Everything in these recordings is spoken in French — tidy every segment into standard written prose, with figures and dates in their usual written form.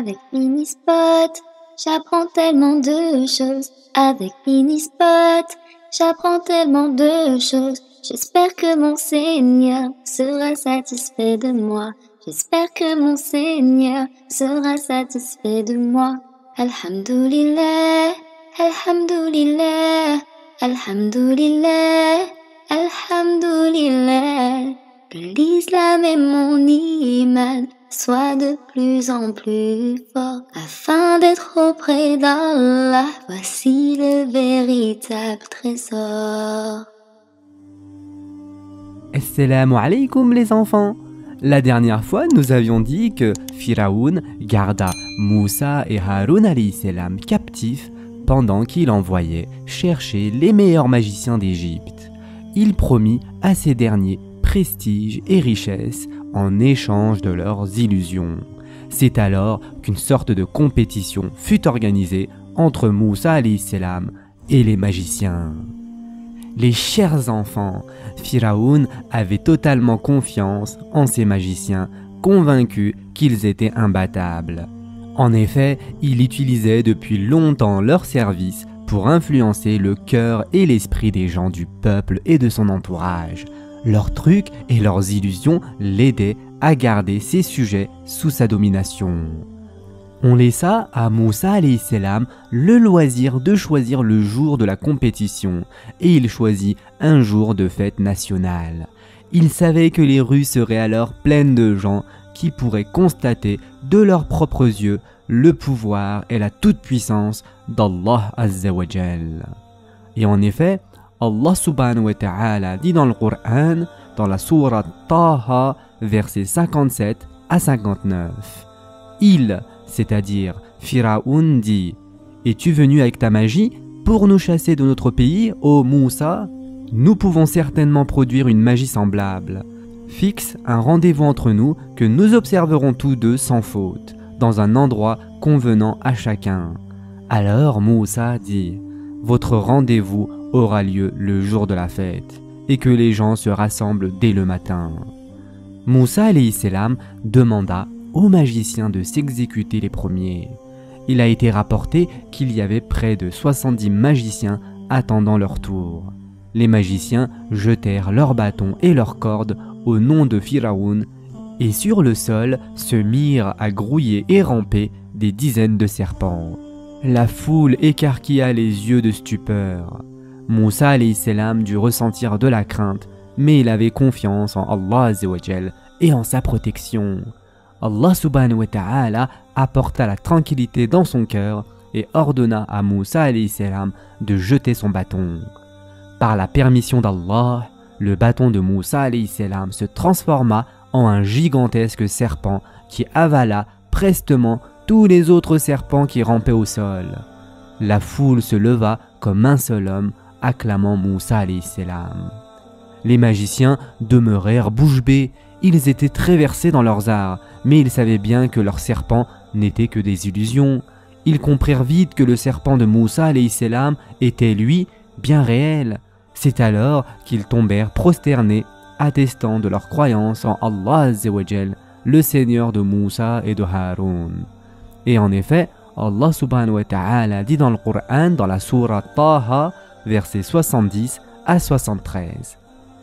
Avec Minispot, j'apprends tellement de choses. Avec Minispot, j'apprends tellement de choses. J'espère que mon Seigneur sera satisfait de moi. J'espère que mon Seigneur sera satisfait de moi. Alhamdulillah, Alhamdulillah, Alhamdulillah, Alhamdulillah. Que l'islam et mon iman soient de plus en plus forts afin d'être auprès d'Allah. Voici le véritable trésor. Assalamu alaikum les enfants. La dernière fois, nous avions dit que Firaoun garda Moussa et Haroun alayhi salam captifs pendant qu'il envoyait chercher les meilleurs magiciens d'Égypte. Il promit à ces derniers prestige et richesse en échange de leurs illusions. C'est alors qu'une sorte de compétition fut organisée entre Moussa alayhi salam et les magiciens. Les chers enfants, Firaoun avait totalement confiance en ses magiciens, convaincus qu'ils étaient imbattables. En effet, il utilisait depuis longtemps leur service pour influencer le cœur et l'esprit des gens du peuple et de son entourage. Leurs trucs et leurs illusions l'aidaient à garder ses sujets sous sa domination. On laissa à Moussa alayhi salam le loisir de choisir le jour de la compétition et il choisit un jour de fête nationale. Il savait que les rues seraient alors pleines de gens qui pourraient constater de leurs propres yeux le pouvoir et la toute-puissance d'Allah Azza wa Jal. Et en effet, Allah subhanahu wa ta'ala dit dans le Coran, dans la sourate Taha, versets 57 à 59. Il, c'est-à-dire Firaoun, dit « Es-tu venu avec ta magie pour nous chasser de notre pays, ô Moussa ? Nous pouvons certainement produire une magie semblable. Fixe un rendez-vous entre nous que nous observerons tous deux sans faute, dans un endroit convenant à chacun. » Alors Moussa dit « Votre rendez-vous aura lieu le jour de la fête, et que les gens se rassemblent dès le matin. » Moussa alayhi salam demanda aux magiciens de s'exécuter les premiers. Il a été rapporté qu'il y avait près de 70 magiciens attendant leur tour. Les magiciens jetèrent leurs bâtons et leurs cordes au nom de Firaoun et sur le sol se mirent à grouiller et ramper des dizaines de serpents. La foule écarquilla les yeux de stupeur. Moussa alayhi salam dut ressentir de la crainte, mais il avait confiance en Allah Azza wa Jal et en sa protection. Allah subhanahu wa ta'ala apporta la tranquillité dans son cœur et ordonna à Moussa alayhi salam de jeter son bâton. Par la permission d'Allah, le bâton de Moussa alayhi salam se transforma en un gigantesque serpent qui avala prestement tous les autres serpents qui rampaient au sol. La foule se leva comme un seul homme, acclamant Moussa alayhi salam. Les magiciens demeurèrent bouche bée. Ils étaient très versés dans leurs arts, mais ils savaient bien que leurs serpents n'étaient que des illusions. Ils comprirent vite que le serpent de Moussa alayhi salam était lui, bien réel. C'est alors qu'ils tombèrent prosternés, attestant de leur croyance en Allah Azza wa Jal, le Seigneur de Moussa et de Haroun. Et en effet, Allah subhanahu wa ta'ala dit dans le Coran, dans la sourate Taha, versets 70 à 73.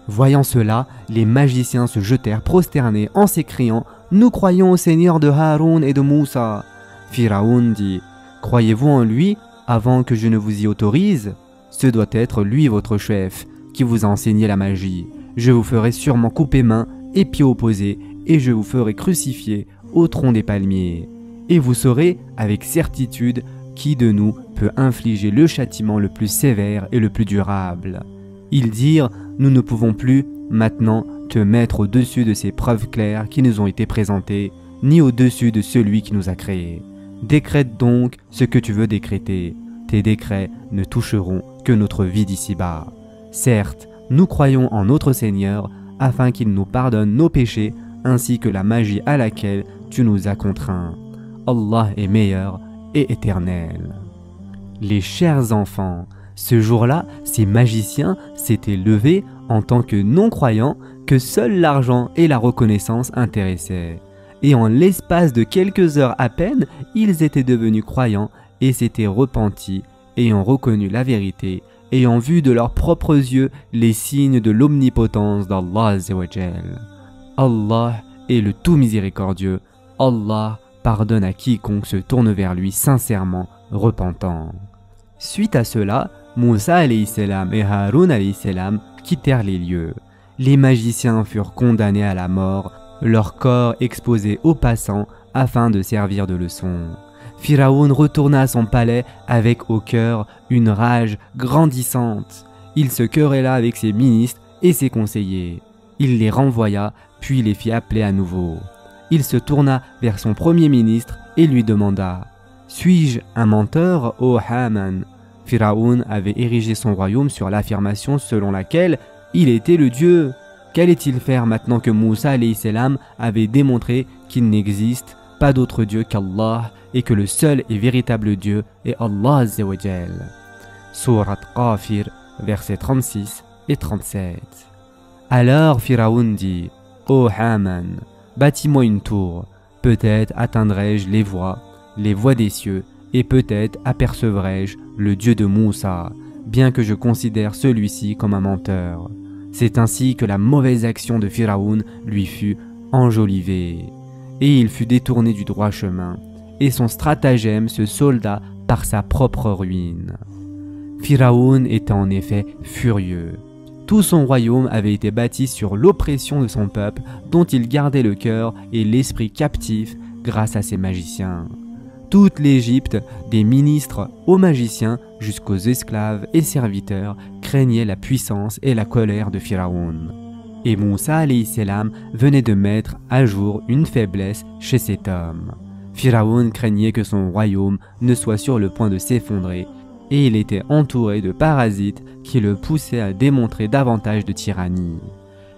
Voyant cela, les magiciens se jetèrent prosternés en s'écriant « Nous croyons au Seigneur de Haroun et de Moussa ». Firaoun dit « Croyez-vous en lui avant que je ne vous y autorise ? Ce doit être lui votre chef, qui vous a enseigné la magie. Je vous ferai sûrement couper main et pieds opposés, et je vous ferai crucifier au tronc des palmiers. Et vous saurez avec certitude qui de nous peut infliger le châtiment le plus sévère et le plus durable. » Ils dirent « Nous ne pouvons plus, maintenant, te mettre au-dessus de ces preuves claires qui nous ont été présentées, ni au-dessus de celui qui nous a créés. Décrète donc ce que tu veux décréter. Tes décrets ne toucheront que notre vie d'ici-bas. Certes, nous croyons en notre Seigneur, afin qu'il nous pardonne nos péchés, ainsi que la magie à laquelle tu nous as contraints. Allah est meilleur et éternel. » Les chers enfants, ce jour-là, ces magiciens s'étaient levés en tant que non-croyants que seul l'argent et la reconnaissance intéressaient. et en l'espace de quelques heures à peine, ils étaient devenus croyants et s'étaient repentis, ayant reconnu la vérité, ayant vu de leurs propres yeux les signes de l'omnipotence d'Allah Azzawajal. Allah est le tout miséricordieux. Allah pardonne à quiconque se tourne vers lui sincèrement, repentant. Suite à cela, Moussa alayhi salam et Haroun alayhi salam quittèrent les lieux. Les magiciens furent condamnés à la mort, leur corps exposé aux passants afin de servir de leçon. Firaoun retourna à son palais avec au cœur une rage grandissante. Il se querella avec ses ministres et ses conseillers. Il les renvoya, puis les fit appeler à nouveau. Il se tourna vers son premier ministre et lui demanda « Suis-je un menteur, ô Haman ?» Firaoun avait érigé son royaume sur l'affirmation selon laquelle il était le Dieu. Qu'allait-il faire maintenant que Moussa alayhi salam avait démontré qu'il n'existe pas d'autre Dieu qu'Allah et que le seul et véritable Dieu est Allah Azzawajal. Surat Qafir, versets 36 et 37. Alors Firaoun dit « Ô Haman, bâtis-moi une tour, peut-être atteindrai-je les voies des cieux, et peut-être apercevrai-je le Dieu de Moussa, bien que je considère celui-ci comme un menteur. » C'est ainsi que la mauvaise action de Firaoun lui fut enjolivée, et il fut détourné du droit chemin, et son stratagème se solda par sa propre ruine. Firaoun était en effet furieux. Tout son royaume avait été bâti sur l'oppression de son peuple, dont il gardait le cœur et l'esprit captifs grâce à ses magiciens. Toute l'Égypte, des ministres aux magiciens jusqu'aux esclaves et serviteurs, craignait la puissance et la colère de Firaoun. Et Moussa alayhi salam venait de mettre à jour une faiblesse chez cet homme. Firaoun craignait que son royaume ne soit sur le point de s'effondrer, et il était entouré de parasites qui le poussaient à démontrer davantage de tyrannie.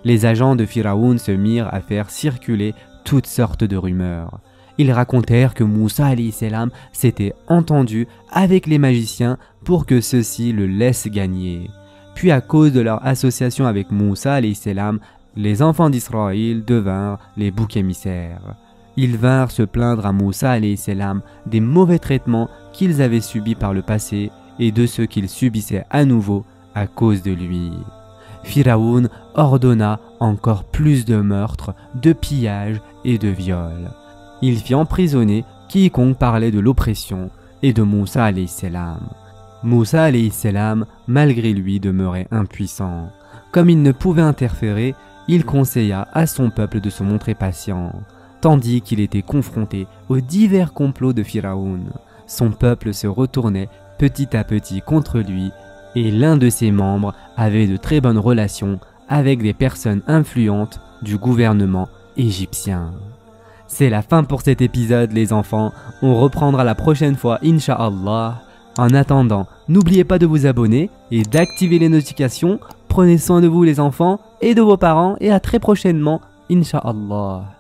Les agents de Firaoun se mirent à faire circuler toutes sortes de rumeurs. Ils racontèrent que Moussa alayhi salam s'était entendu avec les magiciens pour que ceux-ci le laissent gagner. Puis à cause de leur association avec Moussa alayhi salam, les enfants d'Israël devinrent les boucs émissaires. Ils vinrent se plaindre à Moussa alayhi salam des mauvais traitements qu'ils avaient subis par le passé et de ceux qu'ils subissaient à nouveau à cause de lui. Firaoun ordonna encore plus de meurtres, de pillages et de viols. Il fit emprisonner quiconque parlait de l'oppression et de Moussa alayhi salam. Moussa alayhi salam, malgré lui, demeurait impuissant. Comme il ne pouvait interférer, il conseilla à son peuple de se montrer patient. Tandis qu'il était confronté aux divers complots de Firaoun, son peuple se retournait petit à petit contre lui et l'un de ses membres avait de très bonnes relations avec des personnes influentes du gouvernement égyptien. C'est la fin pour cet épisode les enfants, on reprendra la prochaine fois Inch'Allah. En attendant, n'oubliez pas de vous abonner et d'activer les notifications. Prenez soin de vous les enfants et de vos parents et à très prochainement Inch'Allah.